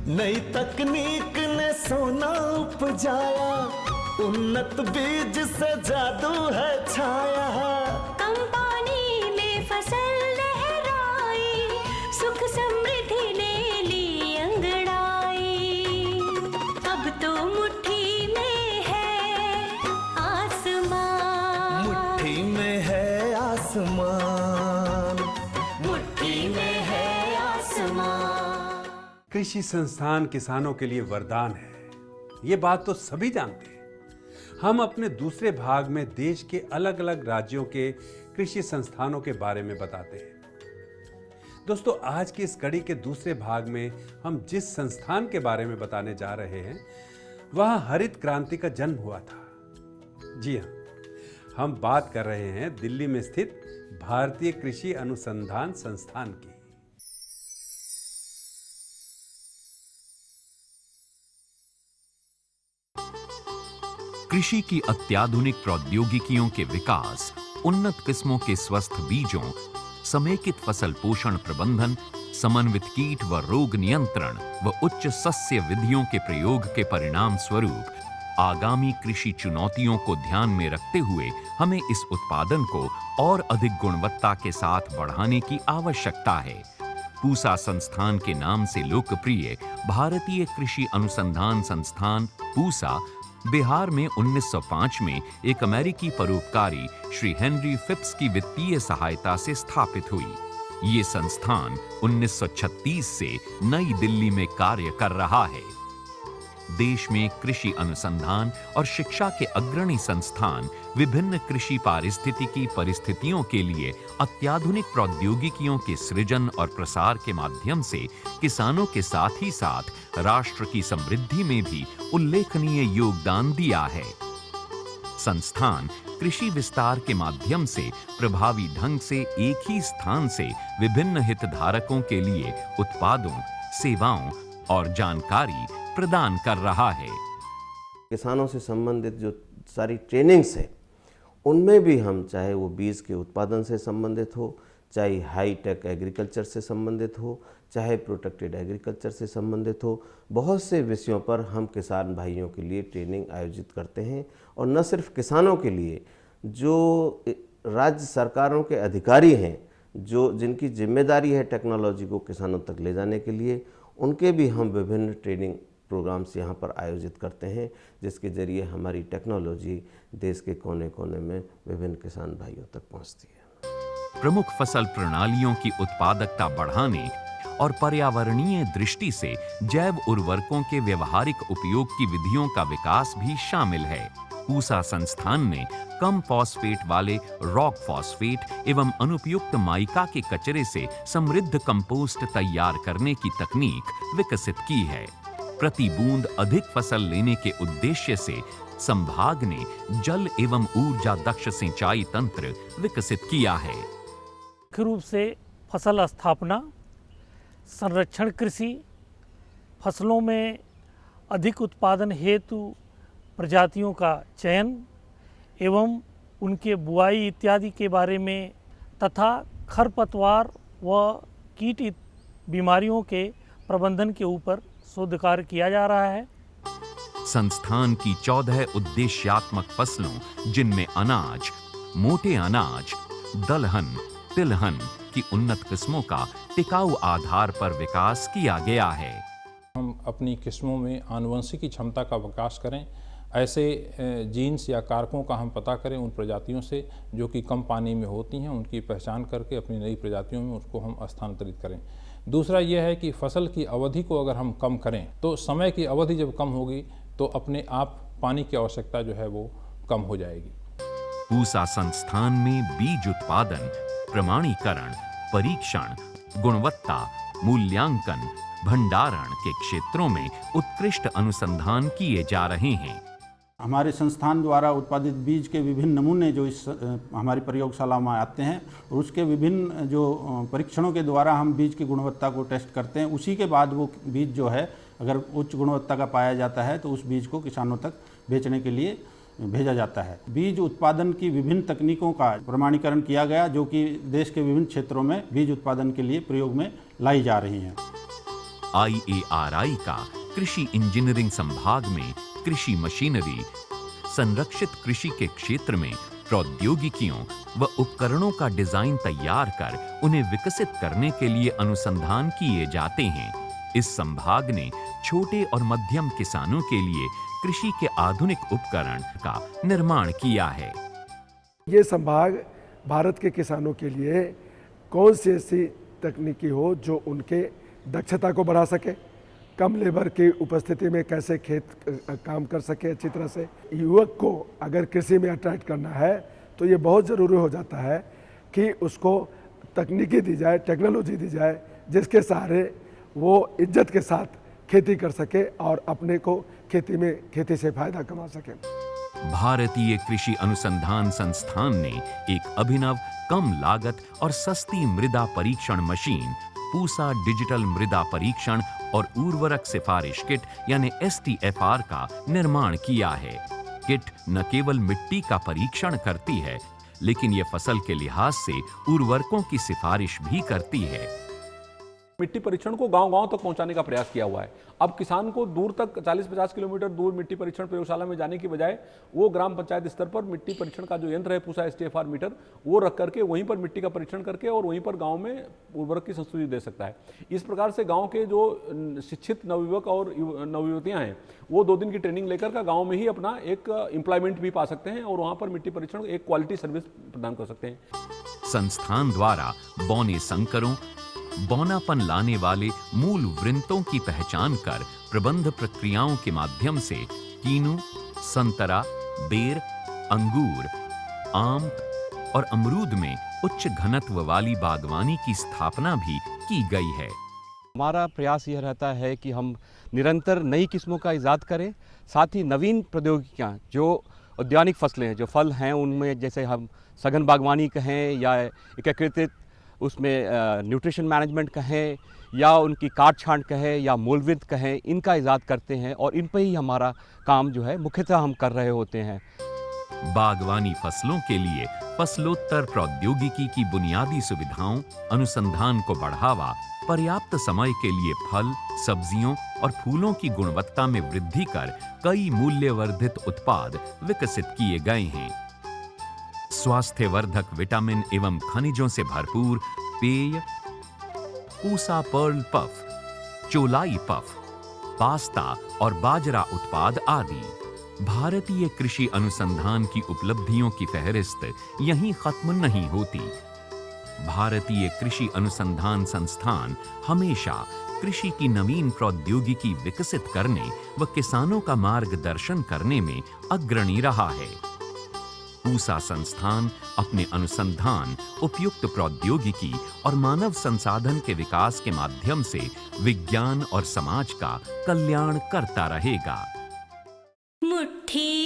नई तकनीक ने सोना उपजाया, उन्नत बीज से जादू है छाया। कम पानी में फसल लहराई, सुख समृद्धि ले ली अंगड़ाई। अब तो मुट्ठी में है आसमान, मुट्ठी में है आसमान, मुट्ठी में है आसमान। कृषि संस्थान किसानों के लिए वरदान है, ये बात तो सभी जानते हैं। हम अपने दूसरे भाग में देश के अलग अलग राज्यों के कृषि संस्थानों के बारे में बताते हैं। दोस्तों, आज की इस कड़ी के दूसरे भाग में हम जिस संस्थान के बारे में बताने जा रहे हैं, वहां हरित क्रांति का जन्म हुआ था। जी हां, हम बात कर रहे हैं दिल्ली में स्थित भारतीय कृषि अनुसंधान संस्थान की। कृषि की अत्याधुनिक प्रौद्योगिकियों के विकास, उन्नत किस्मों के स्वस्थ बीजों, समेकित फसल पोषण प्रबंधन, समन्वित कीट व रोग नियंत्रण व उच्च सस्य विधियों के प्रयोग के परिणाम स्वरूप आगामी कृषि चुनौतियों को ध्यान में रखते हुए हमें इस उत्पादन को और अधिक गुणवत्ता के साथ बढ़ाने की आवश्यकता है। पूसा संस्थान के नाम से लोकप्रिय भारतीय कृषि अनुसंधान संस्थान पूसा बिहार में 1905 में एक अमेरिकी परोपकारी श्री हेनरी फिप्स की वित्तीय सहायता से स्थापित हुई। ये संस्थान 1936 से नई दिल्ली में कार्य कर रहा है। देश में कृषि अनुसंधान और शिक्षा के अग्रणी संस्थान विभिन्न कृषि पारिस्थितिकी परिस्थितियों के लिए अत्याधुनिक प्रौद्योगिकियों के सृजन और प्रसार के माध्यम से किसानों के साथ ही साथ राष्ट्र की समृद्धि में भी उल्लेखनीय योगदान दिया है। संस्थान कृषि विस्तार के माध्यम से प्रभावी ढंग से एक ही स्थान से विभिन्न हितधारकों के लिए उत्पादों, सेवाओं और जानकारी प्रदान कर रहा है। किसानों से संबंधित जो सारी ट्रेनिंग्स है, उनमें भी हम, चाहे वो बीज के उत्पादन से संबंधित हो, चाहे हाई टेक एग्रीकल्चर से संबंधित हो, चाहे प्रोटेक्टेड एग्रीकल्चर से संबंधित हो, बहुत से विषयों पर हम किसान भाइयों के लिए ट्रेनिंग आयोजित करते हैं। और न सिर्फ किसानों के लिए, जो राज्य सरकारों के अधिकारी हैं, जिनकी जिम्मेदारी है टेक्नोलॉजी को किसानों तक ले जाने के लिए, उनके भी हम विभिन्न ट्रेनिंग प्रोग्राम्स यहाँ पर आयोजित करते हैं, जिसके जरिए हमारी टेक्नोलॉजी देश के कोने कोने में विभिन्न किसान भाइयों तक पहुँचती है। प्रमुख फसल प्रणालियों की उत्पादकता बढ़ाने और पर्यावरणीय दृष्टि से जैव उर्वरकों के व्यवहारिक उपयोग की विधियों का विकास भी शामिल है। पूसा संस्थान ने कम फॉस्फेट वाले रॉक फॉस्फेट एवं अनुपयुक्त माइका के कचरे से समृद्ध कंपोस्ट तैयार करने की तकनीक विकसित की है। प्रति बूंद अधिक फसल लेने के उद्देश्य से संभाग ने जल एवं ऊर्जा दक्ष सिंचाई तंत्र विकसित किया है। मुख्य रूप से फसल स्थापना, संरक्षण कृषि, फसलों में अधिक उत्पादन हेतु प्रजातियों का चयन एवं उनके बुआई इत्यादि के बारे में तथा खरपतवार व कीट बीमारियों के प्रबंधन के ऊपर शोध कार्य किया जा रहा है। संस्थान की 14 उद्देश्यात्मक फसलों, जिनमें अनाज, मोटे अनाज, दलहन, तिलहन की उन्नत किस्मों का टिकाऊ आधार पर विकास किया गया है। हम अपनी किस्मों में आनुवंशिक क्षमता का विकास करें, ऐसे जीन्स या कारकों का हम पता करें उन प्रजातियों से जो कि कम पानी में होती हैं, उनकी पहचान करके अपनी नई प्रजातियों में उसको हम स्थानांतरित करें। दूसरा यह है कि फसल की अवधि को अगर हम कम करें तो समय की अवधि जब कम होगी तो अपने आप पानी की आवश्यकता जो है वो कम हो जाएगी। पूसा संस्थान में बीज उत्पादन, प्रमाणीकरण, परीक्षण, गुणवत्ता, मूल्यांकन, भंडारण के क्षेत्रों में उत्कृष्ट अनुसंधान किए जा रहे हैं। हमारे संस्थान द्वारा उत्पादित बीज के विभिन्न नमूने जो इस हमारी प्रयोगशाला में आते हैं, और उसके विभिन्न जो परीक्षणों के द्वारा हम बीज की गुणवत्ता को टेस्ट करते हैं। उसी के बाद वो बीज जो है, अगर उच्च गुणवत्ता का पाया जाता है तो उस बीज को किसानों तक बेचने के लिए भेजा जाता है। बीज उत्पादन की विभिन्न तकनीकों का प्रमाणीकरण किया गया, जो कि देश के विभिन्न क्षेत्रों में बीज उत्पादन के लिए प्रयोग में लाई जा रही हैं। IARI का कृषि इंजीनियरिंग संभाग में कृषि मशीनरी, संरक्षित कृषि के क्षेत्र में प्रौद्योगिकियों व उपकरणों का डिजाइन तैयार कर उन्हें विकसित करने के लिए अनुसंधान किए जाते हैं। इस संभाग ने छोटे और मध्यम किसानों के लिए कृषि के आधुनिक उपकरण का निर्माण किया है। ये संभाग भारत के किसानों के लिए कौन सी ऐसी तकनीकी हो जो उनके दक्षता को बढ़ा सके, कम लेबर की उपस्थिति में कैसे खेत काम कर सके अच्छी तरह से। युवक को अगर कृषि में अट्रैक्ट करना है तो ये बहुत ज़रूरी हो जाता है कि उसको तकनीकी दी जाए, टेक्नोलॉजी दी जाए, जिसके सहारे वो इज्जत के साथ खेती कर सके और अपने को खेती से फायदा कमा सके। भारतीय कृषि अनुसंधान संस्थान ने एक अभिनव कम लागत और सस्ती मृदा परीक्षण मशीन पूसा डिजिटल मृदा परीक्षण और उर्वरक सिफारिश किट यानी STFR का निर्माण किया है। किट न केवल मिट्टी का परीक्षण करती है, लेकिन यह फसल के लिहाज से उर्वरकों की सिफारिश भी करती है। मिट्टी परीक्षण को गांव-गांव तक पहुंचाने का प्रयास किया हुआ है। अब किसान को दूर तक 40-50 किलोमीटर दूर मिट्टी परीक्षण प्रयोगशाला में जाने की बजाय वो ग्राम पंचायत स्तर पर मिट्टी परीक्षण का जो यंत्र है पूसा STFR मीटर वो रख करके वहीं पर मिट्टी का परीक्षण करके और वहीं पर गांव में उर्वरक की संस्तुति दे सकता है। इस प्रकार से गांव के जो शिक्षित नवयुवक और नवयुवतियां हैं वो 2 दिन की ट्रेनिंग लेकर का गाँव में ही अपना एक एम्प्लॉयमेंट भी पा सकते हैं और वहाँ पर मिट्टी परीक्षण एक क्वालिटी सर्विस प्रदान कर सकते हैं। संस्थान द्वारा बौने संकरों, बौनापन लाने वाले मूल वृंतों की पहचान कर प्रबंध प्रक्रियाओं के माध्यम से कीनू, संतरा, बेर, अंगूर, आम और अमरूद में उच्च घनत्व वाली बागवानी की स्थापना भी की गई है। हमारा प्रयास यह रहता है कि हम निरंतर नई किस्मों का इजाद करें, साथ ही नवीन प्रौद्योगिकियां जो औद्यानिक फसलें हैं, जो फल हैं, उनमें जैसे हम सघन बागवानी कहें या एकीकृत उसमें न्यूट्रिशन मैनेजमेंट कहें या उनकी काट छांट कहें या मूलविद कहें, इनका इजाद करते हैं और इन पर ही हमारा काम जो है मुख्यतः हम कर रहे होते हैं। बागवानी फसलों के लिए फसलोत्तर प्रौद्योगिकी की बुनियादी सुविधाओं, अनुसंधान को बढ़ावा, पर्याप्त समय के लिए फल, सब्जियों और फूलों की गुणवत्ता में वृद्धि कर कई मूल्यवर्धित उत्पाद विकसित किए गए हैं। स्वास्थ्यवर्धक विटामिन एवं खनिजों से भरपूर पेय, पूसा पर्ल पफ, चोलाई पफ, पास्ता और बाजरा उत्पाद आदि। भारतीय कृषि अनुसंधान की उपलब्धियों की फहरिस्त यहीं खत्म नहीं होती। भारतीय कृषि अनुसंधान संस्थान हमेशा कृषि की नवीन प्रौद्योगिकी विकसित करने व किसानों का मार्गदर्शन करने में अग्रणी रहा है। पूसा संस्थान अपने अनुसंधान, उपयुक्त प्रौद्योगिकी और मानव संसाधन के विकास के माध्यम से विज्ञान और समाज का कल्याण करता रहेगा। मुट्ठी